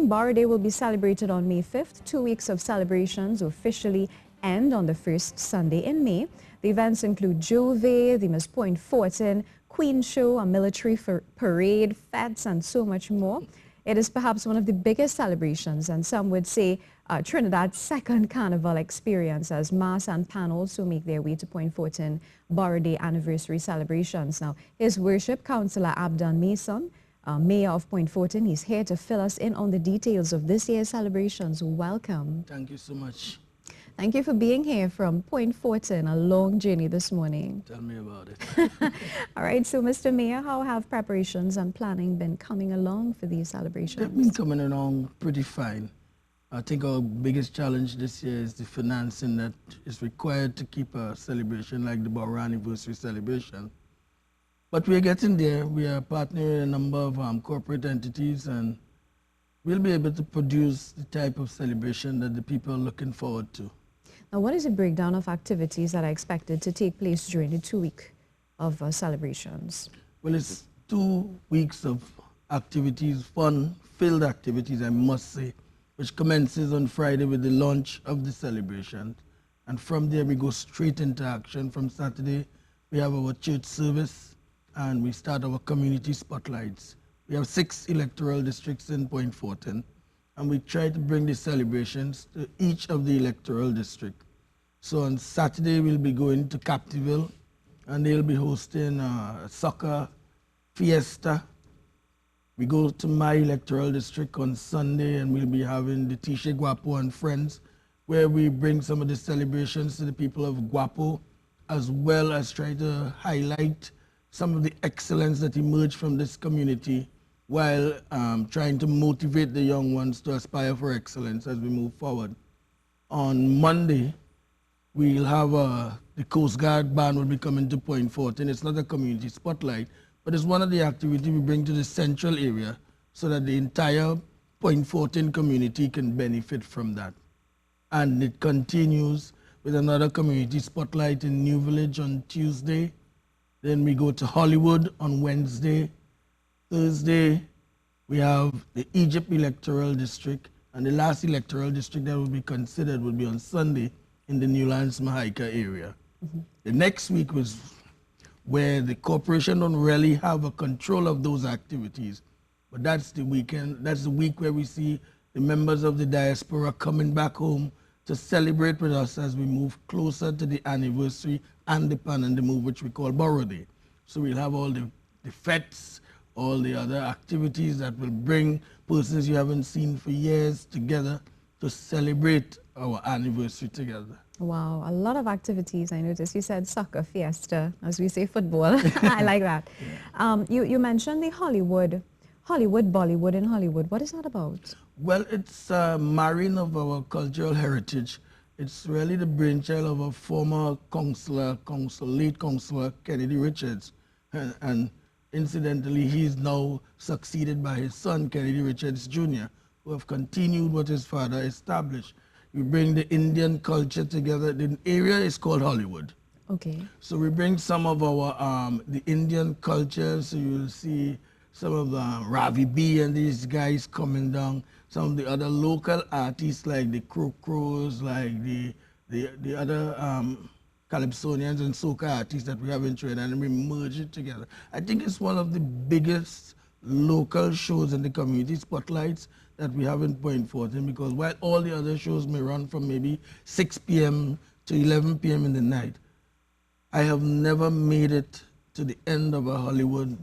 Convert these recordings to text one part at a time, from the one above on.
Borough Day will be celebrated on May 5th. 2 weeks of celebrations officially end on the first Sunday in May. The events include Jove, the Miss Point Fortin, Queen Show, a military parade, fetes, and so much more. It is perhaps one of the biggest celebrations, and some would say Trinidad's second carnival experience, as mass and panels who make their way to Point Fortin Borough Day anniversary celebrations. Now, His Worship Councillor Abdan Mason, Mayor of Point Fortin, he's here to fill us in on the details of this year's celebrations. Welcome. Thank you so much. Thank you for being here from Point Fortin, a long journey this morning. Tell me about it. All right, so Mr. Mayor, how have preparations and planning been coming along for these celebrations? They've been coming along pretty fine. I think our biggest challenge this year is the financing that is required to keep a celebration like the Borough anniversary celebration. But we're getting there. We are partnering with a number of corporate entities, and we'll be able to produce the type of celebration that the people are looking forward to. Now, what is the breakdown of activities that are expected to take place during the 2 weeks of celebrations? Well, it's 2 weeks of activities, fun-filled activities, I must say, which commences on Friday with the launch of the celebration. And from there, we go straight into action. From Saturday, we have our church service, and we start our community spotlights. We have 6 electoral districts in Point Fortin, and we try to bring the celebrations to each of the electoral districts. So on Saturday, we'll be going to Captiville, and they'll be hosting a soccer fiesta. We go to my electoral district on Sunday, and we'll be having the Tisha Guapo and Friends, where we bring some of the celebrations to the people of Guapo, as well as try to highlight some of the excellence that emerged from this community, while trying to motivate the young ones to aspire for excellence as we move forward. On Monday, we'll have the Coast Guard band will be coming to Point Fortin. It's not a community spotlight, but it's one of the activities we bring to the central area so that the entire Point Fortin community can benefit from that. And it continues with another community spotlight in New Village on Tuesday. Then we go to Hollywood on Wednesday. Thursday, we have the Egypt electoral district, and the last electoral district that will be considered will be on Sunday in the Newlands Mahaika area. The next week was where the corporation don't really have a control of those activities, but that's the weekend, that's the week where we see the members of the diaspora coming back home to celebrate with us as we move closer to the anniversary and the plan and the move, which we call Borough Day. So we'll have all the fetes, all the other activities that will bring persons you haven't seen for years together to celebrate our anniversary together. Wow, a lot of activities. I noticed you said soccer fiesta, as we say football. I like that. Yeah. You mentioned the Bollywood in Hollywood. What is that about? Well, it's a marrying of our cultural heritage. It's really the brainchild of a former late councillor, Kennedy Richards. And incidentally, he's now succeeded by his son, Kennedy Richards Jr., who have continued what his father established. We bring the Indian culture together. The area is called Hollywood. Okay. So we bring some of our, the Indian culture, so you'll see some of the Ravi B and these guys coming down, some of the other local artists like the Crows, like the other Calypsonians and soca artists that we have in Trinidad, and we merge it together. I think it's one of the biggest local shows in the community spotlights that we have in Point Fortin, because while all the other shows may run from maybe 6 p.m. to 11 p.m. in the night, I have never made it to the end of a Hollywood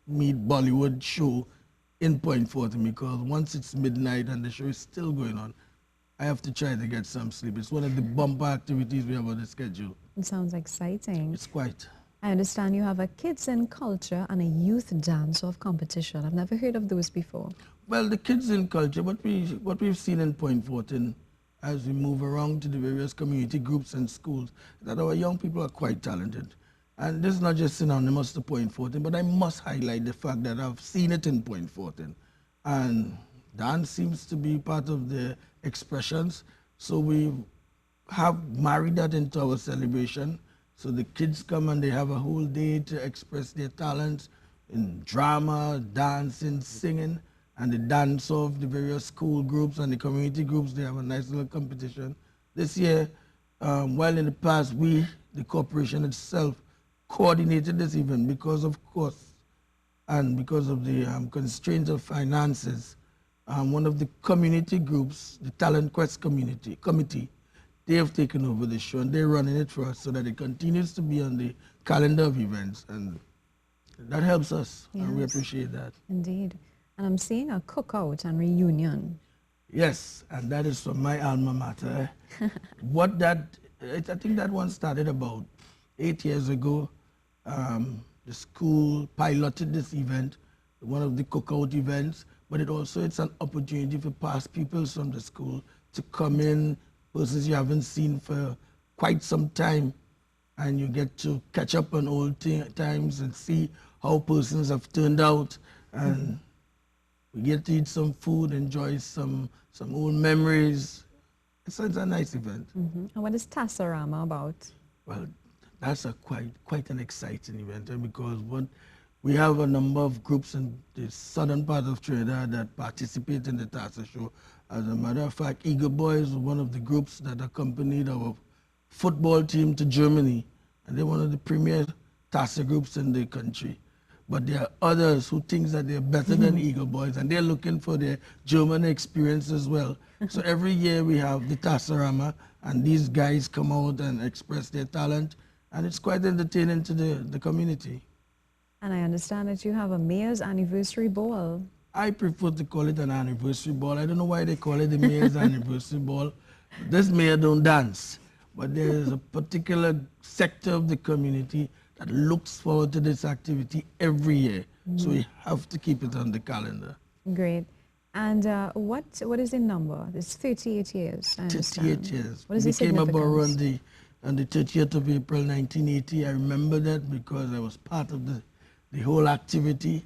meet Bollywood show in Point Fortin, because once it's midnight and the show is still going on, I have to try to get some sleep. It's one of the bumper activities we have on the schedule. It sounds exciting. It's quite. I understand you have a kids in culture and a youth dance-off competition. I've never heard of those before. Well, the kids in culture, what we've seen in Point Fortin as we move around to the various community groups and schools, that our young people are quite talented. And this is not just synonymous to Point Fortin, but I must highlight the fact that I've seen it in Point Fortin. And dance seems to be part of the expressions. So we have married that into our celebration. So the kids come and they have a whole day to express their talents in drama, dancing, singing. and the dance of the various school groups and the community groups. They have a nice little competition. This year, while in the past we, the corporation itself, coordinated this event because of course, and because of the constraints of finances, one of the community groups, the Talent Quest committee, they have taken over the show and they're running it for us so that it continues to be on the calendar of events, and that helps us, Yes. and we appreciate that. Indeed. And I'm seeing a cookout and reunion. Yes, and that is from my alma mater. I think that one started about 8 years ago. The school piloted this event, one of the cookout events, but it's an opportunity for past pupils from the school to come in, persons you haven't seen for quite some time, and you get to catch up on old times and see how persons have turned out, and we get to eat some food, enjoy some old memories. It's a nice event. And what is Tasarama about? Well, that's quite an exciting event, because we have a number of groups in the southern part of Trinidad that participate in the TASA show. As a matter of fact, Eagle Boys are one of the groups that accompanied our football team to Germany, and they're one of the premier TASA groups in the country. But there are others who think that they're better than Eagle Boys, and they're looking for their German experience as well. So every year we have the Tasarama, and these guys come out and express their talent, and it's quite entertaining to the community. And I understand that you have a Mayor's Anniversary Ball. I prefer to call it an anniversary ball. I don't know why they call it the Mayor's Anniversary Ball. This mayor don't dance, but there is a particular sector of the community that looks forward to this activity every year. So we have to keep it on the calendar. Great. And what is the number? It's 38 years, I understand. 38 years. What is we the became a borough significance? on the 30th of April 1980. I remember that because I was part of the whole activity.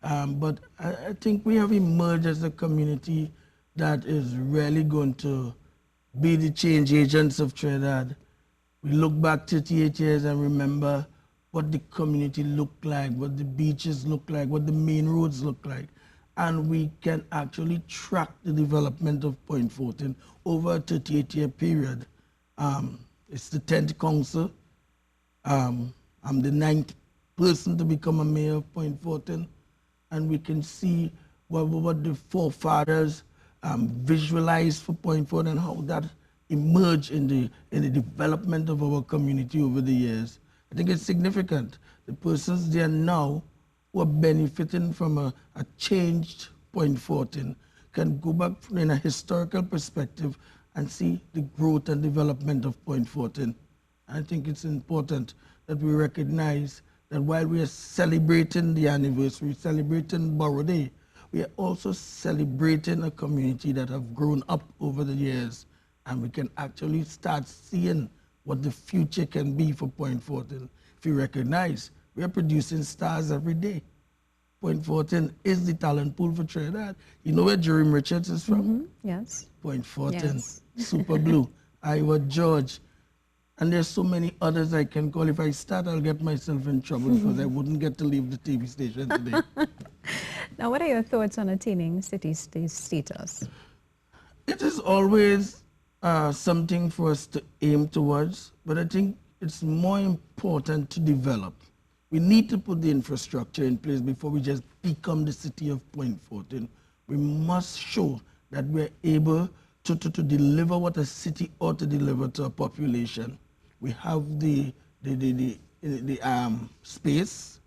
But I think we have emerged as a community that is really going to be the change agents of Trinidad. We look back 38 years and remember what the community looked like, what the beaches look like, what the main roads look like. And we can actually track the development of Point Fortin over a 38-year period. It's the 10th council. I'm the 9th person to become a mayor of Point Fortin. And we can see what the forefathers visualized for Point Fortin and how that emerged in the development of our community over the years. I think it's significant. The persons there now who are benefiting from a changed Point Fortin can go back in a historical perspective and see the growth and development of Point Fortin. I think it's important that we recognize that while we are celebrating the anniversary, celebrating Borough Day, we are also celebrating a community that have grown up over the years, and we can actually start seeing what the future can be for Point Fortin. If you recognize, we are producing stars every day. Point Fortin is the talent pool for Trinidad. You know where Jerome Richards is from? Yes. Point Fortin, Yes. Super Blue, Iowa George. And there's so many others I can call. If I start, I'll get myself in trouble because I wouldn't get to leave the TV station today. Now, what are your thoughts on attaining city status? It is always something for us to aim towards, but I think it's more important to develop. We need to put the infrastructure in place before we just become the city of Point Fortin. We must show that we're able to deliver what a city ought to deliver to a population. We have the space,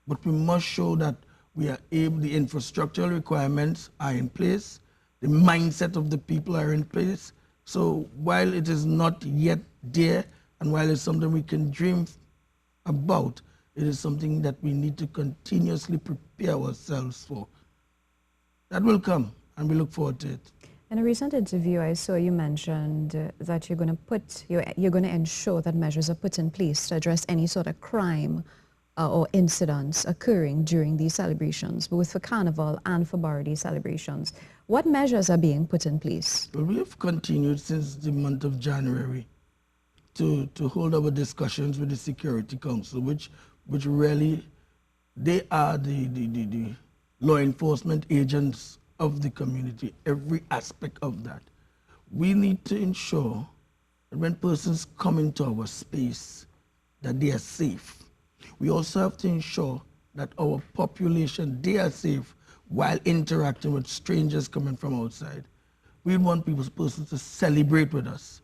but we must show that we are able, the infrastructural requirements are in place, the mindset of the people are in place. So while it is not yet there, and while it's something we can dream about, it is something that we need to continuously prepare ourselves for. That will come, and we look forward to it. In a recent interview, I saw you mentioned that you're going to ensure that measures are put in place to address any sort of crime or incidents occurring during these celebrations, both for Carnival and for Borough Day celebrations. What measures are being put in place? Well, we have continued since the month of January to hold our discussions with the Security Council, which really, they are the law enforcement agents of the community, every aspect of that. We need to ensure that when persons come into our space, that they are safe. We also have to ensure that our population, they are safe while interacting with strangers coming from outside. We want persons to celebrate with us,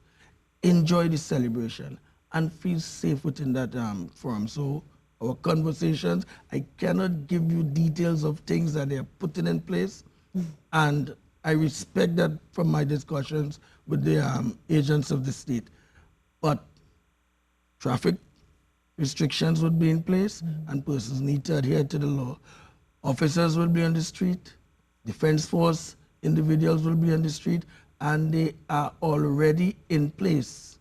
enjoy the celebration, and feel safe within that forum. So our conversations, I cannot give you details of things that they are putting in place, and I respect that from my discussions with the agents of the state. But traffic restrictions would be in place, and persons need to adhere to the law. Officers will be on the street, defense force individuals will be on the street, and they are already in place.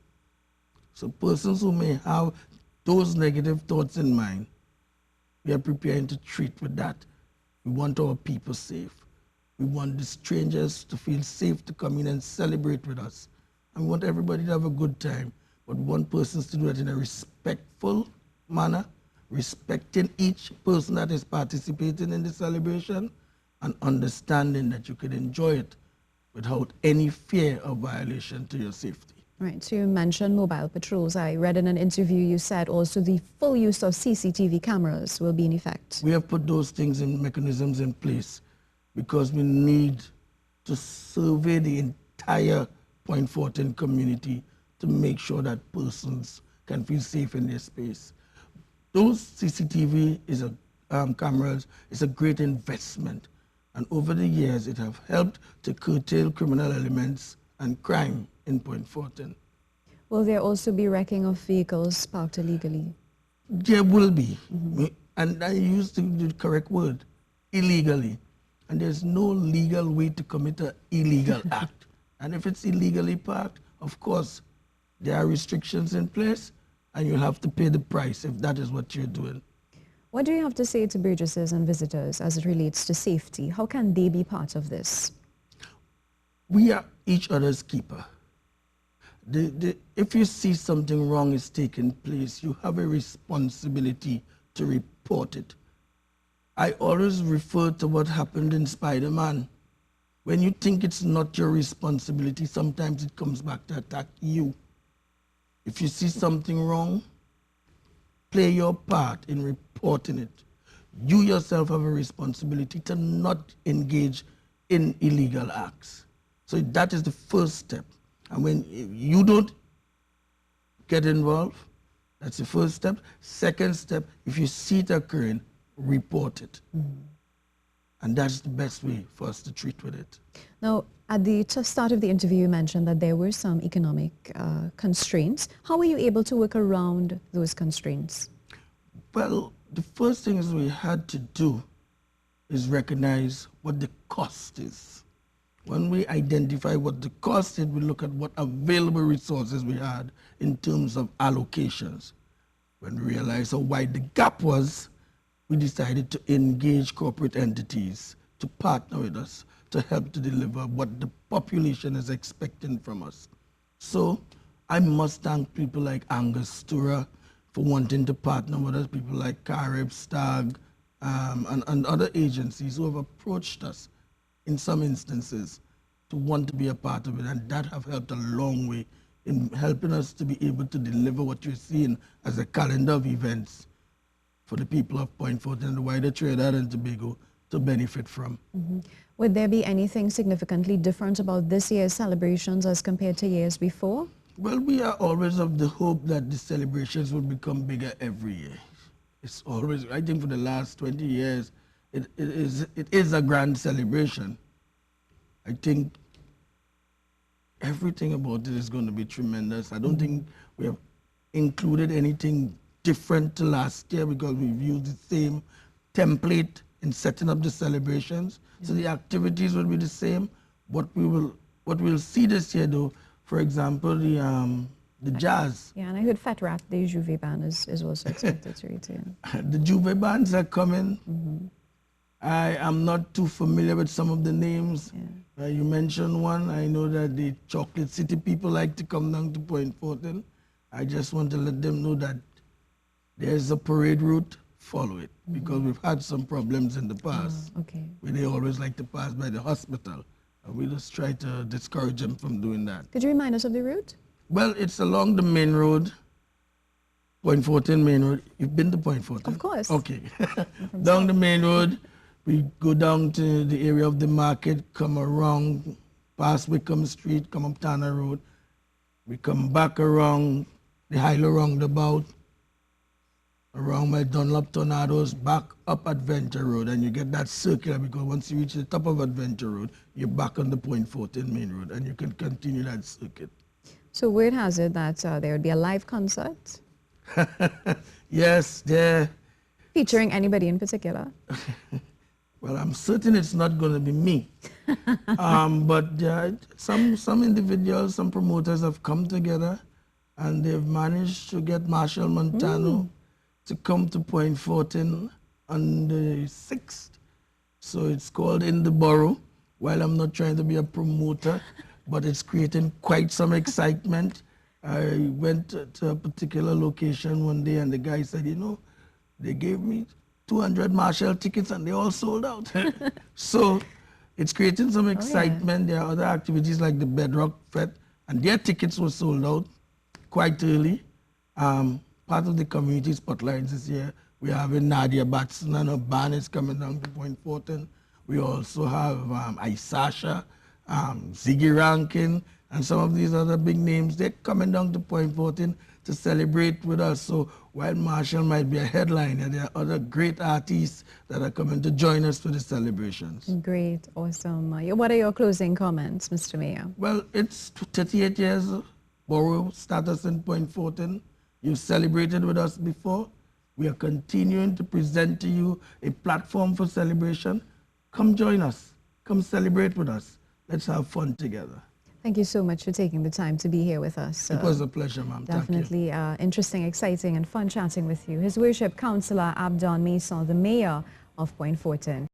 So persons who may have those negative thoughts in mind, we are preparing to treat with that. We want our people safe. We want the strangers to feel safe to come in and celebrate with us. And we want everybody to have a good time, but we want persons to do it in a respectful manner, respecting each person that is participating in the celebration, and understanding that you can enjoy it without any fear of violation to your safety. Right, so you mentioned mobile patrols. I read in an interview you said also the full use of CCTV cameras will be in effect. We have put those things and mechanisms in place because we need to survey the entire Point Fortin community to make sure that persons can feel safe in their space. Those CCTV cameras is a great investment, and over the years it have helped to curtail criminal elements and crime in Point Fortin. Will there also be wrecking of vehicles parked illegally? There will be, and I used the correct word, illegally. And there's no legal way to commit an illegal act. And if it's illegally parked, of course, there are restrictions in place, and you'll have to pay the price if that is what you're doing. What do you have to say to burgesses and visitors as it relates to safety? How can they be part of this? We are each other's keeper. If you see something wrong is taking place, you have a responsibility to report it. I always refer to what happened in Spider-Man. When you think it's not your responsibility, sometimes it comes back to attack you. If you see something wrong, play your part in reporting it. You yourself have a responsibility to not engage in illegal acts. So that is the first step. And when you don't get involved, that's the first step. Second step, if you see it occurring, report it. And that's the best way for us to treat with it. Now, at the start of the interview, you mentioned that there were some economic constraints. How were you able to work around those constraints? Well, the first thing is we had to do is recognize what the cost is. When we identify what the cost is, we look at what available resources we had in terms of allocations. When we realized how wide the gap was, we decided to engage corporate entities to partner with us to help to deliver what the population is expecting from us. So I must thank people like Angus Stura for wanting to partner with us, people like Carib, Stag, and other agencies who have approached us in some instances to want to be a part of it, and that have helped a long way in helping us to be able to deliver what you're seeing as a calendar of events for the people of Point Fortin and the wider Trinidad and Tobago to benefit from. Would there be anything significantly different about this year's celebrations as compared to years before? Well, we are always of the hope that the celebrations will become bigger every year. It's always, I think for the last 20 years, it is a grand celebration. I think everything about it is going to be tremendous. I don't think we have included anything different to last year because we've used the same template in setting up the celebrations. So the activities will be the same. What we'll see this year, though, for example, the jazz. Yeah, and I heard Fat Rat, the Juve band, is also expected to return. The Juve bands are coming. I am not too familiar with some of the names. Yeah. You mentioned one. I know that the Chocolate City people like to come down to Point Fortin. I just want to let them know that there's a parade route follow it because we've had some problems in the past Okay. where they always like to pass by the hospital. And we just try to discourage them from doing that. Could you remind us of the route? Well, it's along the main road, Point Fortin main road. You've been to Point Fortin? Of course. Okay. Down the main road, we go down to the area of the market, come around, past Wickham Street, come up Tanner Road. We come back around the Hilo roundabout, around my Dunlop Tornadoes, back up Adventure Road, and you get that circular because once you reach the top of Adventure Road, you're back on the Point Fortin main road, and you can continue that circuit. So word has it that there would be a live concert Yes, there. featuring anybody in particular. Well, I'm certain it's not going to be me. But some individuals, some promoters have come together and they've managed to get Marshall Montano to come to Point Fortin on the 6th. So it's called In the Borough. While I'm not trying to be a promoter, but it's creating quite some excitement. I went to a particular location one day and the guy said, you know, they gave me 200 Marshall tickets and they all sold out. So it's creating some excitement. There are other activities like the Bedrock Fete and their tickets were sold out quite early. Part of the community spotlights this year, we're having Nadia Batson and her band is coming down to Point Fortin. We also have Isasha, Ziggy Rankin, and some of these other big names. They're coming down to Point Fortin to celebrate with us. So while Marshall might be a headliner, there are other great artists that are coming to join us for the celebrations. Great, awesome. What are your closing comments, Mr. Mayor? Well, it's 38 years Borough status in Point Fortin. You've celebrated with us before. We are continuing to present to you a platform for celebration. Come join us. Come celebrate with us. Let's have fun together. Thank you so much for taking the time to be here with us. It was a pleasure, ma'am. Definitely interesting, exciting, and fun chatting with you. His Worship Councillor Abdon Mason, the Mayor of Point Fortin.